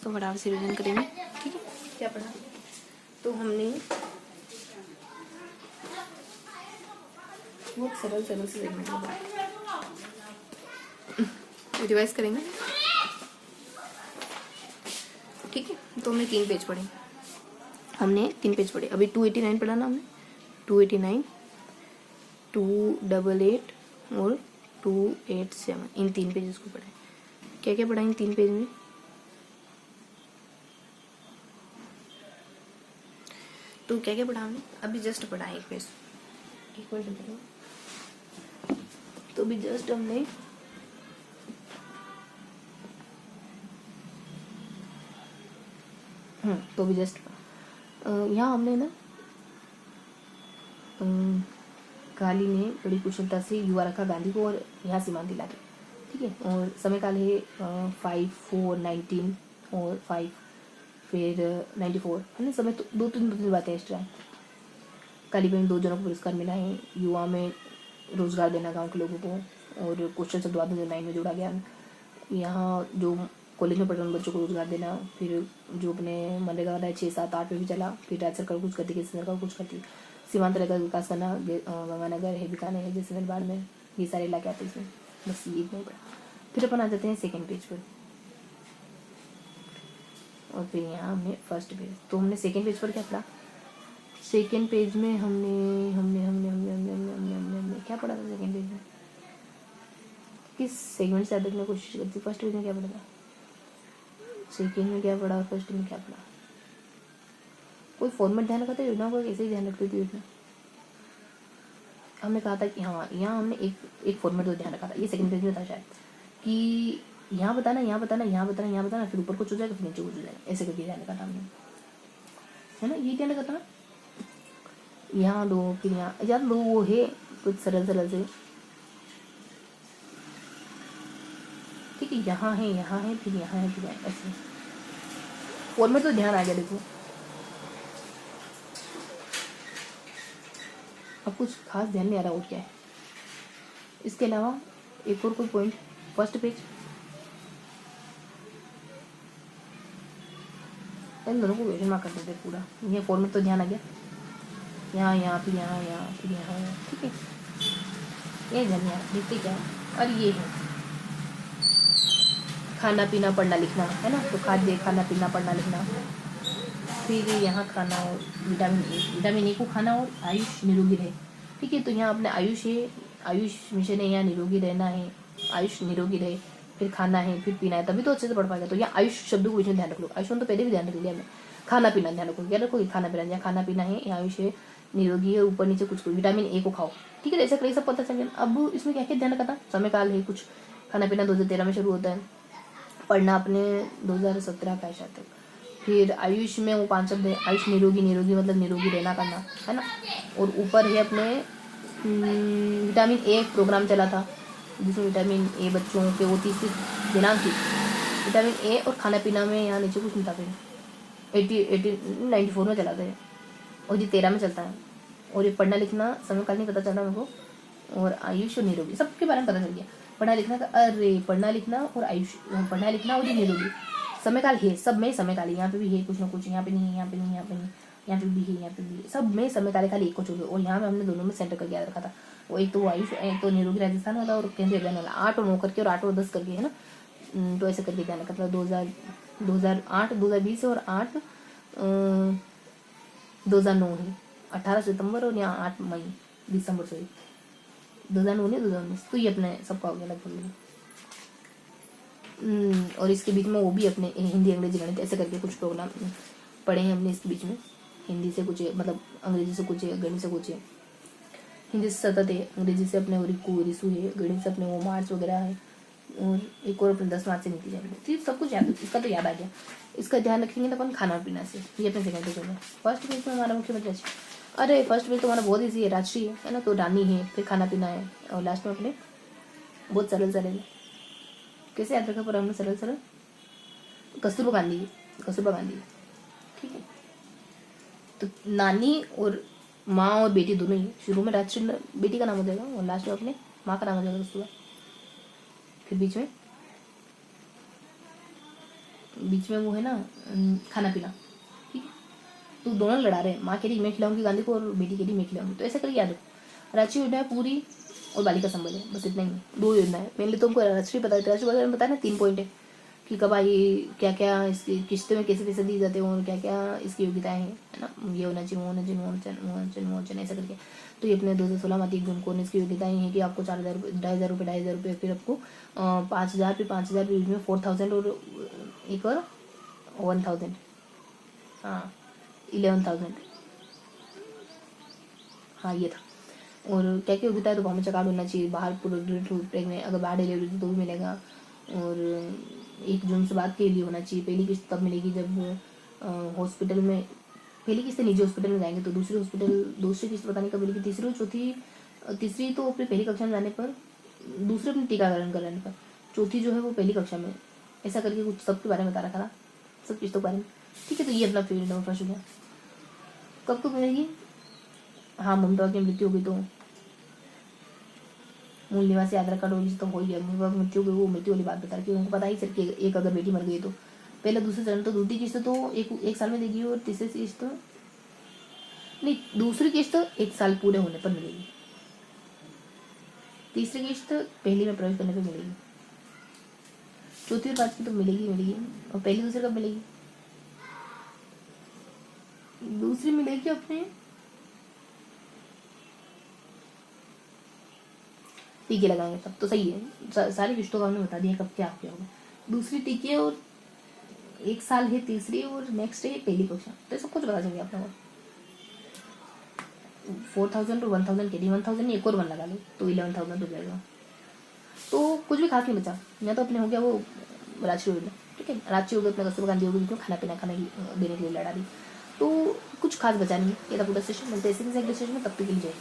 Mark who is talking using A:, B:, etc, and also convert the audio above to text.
A: तो फटाफट से रिवीजन करेंगे। ठीक है, क्या पढ़ा? तो हमने बहुत सरल सरल से सेगमेंट में पढ़ा, रिवाइज करेंगे। ठीक है, तो हमने 3 पेज पढ़े, अभी 289 पढ़ा ना हमने, 289, 288 और 287, इन 3 पेजेस को पढ़ा। क्या क्या पढ़ा इन 3 पेज में? तो क्या क्या पढ़ा हमने? अभी जस्ट पढ़ा है 1 पेज, 1 मिनट रुको। तो अभी जस्ट हमने तो अभी जस्ट यहाँ हमने ना काली ने बड़ी कुशलता से युवा रखा गांधी को और यहाँ सीमांत दिला के। ठीक है, और समय काल है 5, 4, 19 और 5 फिर 94 है ना। समय तो दो तीन बातें एक्स्ट्रा हैं। काली में 2 जनों को पुरस्कार मिला है, युवा में रोजगार देना गांव के लोगों को, और क्वेश्चन शब्द 2009 में जोड़ा गया। यहाँ जो कॉलेज में पढ़ रहे बच्चों को रोजगार देना, फिर जो अपने मनरेगा वाला 6, 7, 8 में भी चला, फिर राज्य सरकार कुछ करती, केंद्र सरकार कुछ करती, सीमांत इलाका विकास करना, गंगानगर है, बीकानेर है, जैसलमेर में, ये सारे इलाके आते हैं इसमें। बस ये नहीं पढ़ा। फिर अपन आ जाते हैं 2nd पेज पर, और फिर यहाँ हमने 1st पेज। तो हमने 2nd पेज पर क्या पढ़ा? 2nd पेज में हमने हमने हमने हमने हमने हमने हमने हमने हमने क्या पढ़ा था 2nd पेज में? किस सेगमेंट से याद रखने की कोशिश करती? 1st पेज में क्या पढ़ा था, 2nd में क्या पढ़ा, 1st में क्या पढ़ा? कोई फॉर्मेट ध्यान रखा था योजना को? कैसे ध्यान रखती थी योजना? हमने कहा था कि हाँ, यहाँ हमने एक फॉर्मेट तो ध्यान रखा था, ये 2nd पेज में था शायद, कि यहाँ बताना, यहाँ बताना, यहाँ बताना, यहाँ बताना, फिर ऊपर कुछ हो जाएगा, फिर नीचे कुछ हो जाएगा, ऐसे करके ध्यान रखा था हमने, है ना। ये ध्यान रखा था ना। यहाँ 2, फिर यहाँ यार 2 वो है कुछ सरल सरल से। ठीक है, यहाँ है, यहाँ है, फिर यहाँ है, फिर यहाँ, ऐसे फॉर्मेट तो ध्यान आ गया। देखो अब कुछ खास ध्यान नहीं आ रहा और क्या है। इसके अलावा एक और कोई पॉइंट? 1st पेज इन दोनों को क्वेश्चन मार्क कर देते पूरा। ये फॉर्मेट तो ध्यान आ गया, यहाँ यहाँ फिर यहाँ यहाँ फिर यहाँ। ठीक है, ये ध्यान नहीं आ रहा, देखते क्या है। और ये है खाना पीना पढ़ना लिखना, है ना। तो खाद्य, खाना पीना पढ़ना लिखना, फिर यहाँ खाना और विटामिन ए को खाना और आयुष निरोगी रहे। ठीक है, तो यहाँ अपने आयुष है, आयुष मिशन है, यहाँ निरोगी रहना है, आयुष निरोगी रहे, फिर खाना है, फिर पीना है, तभी तो अच्छे से पढ़ पाएगा। तो यहाँ आयुष शब्द को बीच में ध्यान रख लो। आयुष्मान तो पहले भी ध्यान रख लिया हमने। खाना पीना ध्यान रखो, क्या रखोगे? खाना पीना, यहाँ खाना पीना है, यहाँ आयुष है, निरोगी है, ऊपर नीचे कुछ विटामिन ए को खाओ। ठीक है, ऐसा कई सब पता चल गया। अब इसमें क्या क्या ध्यान रखा था? समय काल है कुछ, खाना पीना 2013 में शुरू होता है, पढ़ना अपने 2017 का शायद तक। फिर आयुष में वो 5 शब्द है, आयुष निरोगी, निरोगी मतलब निरोगी रहना करना, है ना। और ऊपर है अपने विटामिन ए प्रोग्राम चला था, जिसमें विटामिन ए बच्चों के वो 30 दिनांक थी विटामिन ए। और खाना पीना में यहाँ नीचे कुछ नहीं था, फिर 94 में चला था, और ये 13 में चलता है। और ये पढ़ना लिखना समय काल नहीं पता चल रहा मेरे को, और आयुष और निरोगी सबके बारे में पता चल गया। पढ़ना लिखना का, अरे पढ़ना लिखना और आयुष, पढ़ना लिखना और ये निरोगी समय काल है, सब में समय काल है। यहाँ पे भी है कुछ ना कुछ, यहाँ पे नहीं है, यहाँ पे नहीं, यहाँ पे नहीं, यहाँ पे भी है, यहाँ पे भी है, सब में समय काल, खाली एक को छोड़ दो। और यहाँ में हमने दोनों में सेंटर करके याद रखा था। वो एक तो वो आयुष, एक तो निरोगी राजस्थान वाला और केंद्रीय अभियान वाला, 8 और 9 करके और 8 और 10 करके, है ना। तो ऐसे करके ध्यान रखा था। 2008, 2020 और 8 2009 है, 18 सितंबर और यहाँ 8 मई दिसंबर, सॉरी 2019। तो ये अपने सबका हो गया लगभग। और इसके बीच में वो भी अपने हिंदी, अंग्रेजी, गणित ऐसे करके कुछ प्रोग्राम पढ़े हैं हमने इसके बीच में। हिंदी से कुछ है, मतलब अंग्रेजी से कुछ है, गणित से कुछ है। हिंदी से सतत है, अंग्रेजी से अपने रिकू रिसू है, गणित से अपने वो मार्च वगैरह है, और एक और अपने 10 मार्च से नीति जाएगी। तो सब कुछ याद, इसका तो याद आ गया। इसका ध्यान रखेंगे तो अपन खाना पीना से, ये अपने 2nd पेज में। 1st पेज में हमारा मुख्यमंत्री, अरे 1st पेज तो हमारा बहुत ईजी है, राष्ट्रीय है ना। तो रानी है, फिर खाना पीना है, और लास्ट में अपने बहुत सरल सरल, कैसे याद रखा पर हमने सरल सरल, कस्तूरबा गांधी, कस्तूरबा गांधी। ठीक है, तो नानी और माँ और बेटी दोनों ही, शुरू में राष्ट्रीय बेटी का नाम हो जाएगा और लास्ट में अपने माँ का नाम हो जाएगा कस्तूरबा। फिर बीच में बीच में वो है ना खाना पीना, ठीक है। तो दोनों लड़ा रहे हैं, माँ कह रही मैं खिलाऊंगी गांधी को और बेटी कह रही मैं खिलाऊंगी। तो ऐसा करके याद रखो, राष्ट्रीय योजना है पूरी और बालिका संबल है, बस इतना ही है, 2 योजना है। मेनली तुमको राष्ट्रीय पता है, राष्ट्रीय बारे में बताया ना 3 पॉइंट है कि कब आई, क्या क्या इसकी किस्तों में कैसे पैसे दिए जाते हैं और क्या क्या इसकी योग्यताएं हैं, है ना। ये होना चाहिए, वो होना चाहिए, वो होना चाहिए ऐसा करके। तो ये अपने 2016 में 1 जून को इसकी योग्यताएं हैं कि आपको 4,000 रुपये, 2,500 रुपये, फिर आपको 5,000, फिर 5,000, फिर में 4,000 और एक और 1,000, हाँ 11,000, हाँ ये था। और क्या क्या योग्यता है, तो बच्चा कार्ड होना चाहिए, बाहर पूरे में अगर बाहर डिलीवरी थी तो भी मिलेगा। और 1 जून से बाद के लिए होना चाहिए। पहली किस्त तब मिलेगी जब हॉस्पिटल में, पहली किस्त निजी हॉस्पिटल में जाएंगे, तो दूसरी किस्त पता नहीं कब मिलेगी, तीसरी तो अपनी पहली कक्षा में जाने पर, दूसरे अपने टीकाकरण कराने पर, चौथी जो है वो पहली कक्षा में, ऐसा करके कुछ सबके बारे में बता रखा था, सब किस्तों के बारे में, ठीक है। तो ये अपना फेवरेट नंबर फर्स्ट हो गया। कब तो मिलेगी, हाँ ममता की मृत्यु होगी तो मूल निवासी आधार कार्ड होगी तो हो गया। मृत्यु की वो मृत्यु वाली बात बता रही, उनको पता ही सर कि एक अगर बेटी मर गई तो पहला दूसरे चरण, तो दूसरी किस्त तो एक साल में देगी और तीसरी किस्त नहीं, दूसरी किस्त 1 साल पूरे होने पर मिलेगी, तीसरी किस्त पहली में प्रवेश करने पर मिलेगी, चौथी और पांचवी तो मिलेगी। और पहली दूसरी कब मिलेगी, दूसरी मिलेगी अपने टीके लगाएंगे तब, तो सही है। सारी किस्तों का हमने बता दिया कब क्या होगा। दूसरी टीके और 1 साल है तीसरी, और नेक्स्ट है पहली कक्षा, तो सब कुछ बता देंगे आप लोगों को। 4,000 और 1,000 के लिए 1,000 नहीं एक और 1 लगा लो तो 11,000 हो जाएगा। तो कुछ भी खास नहीं बचा, या तो अपने हो गया वो राष्ट्रीय योजना, ठीक है। राष्ट्रीय योजना अपने कस्तूरबा गांधी योगी क्यों खाना पीना देने के लिए लड़ा दी, तो कुछ खास बचा नहीं। ये था पूरा सेशन, मिलते हैं इसी सेशन में, तब तक के लिए जाए।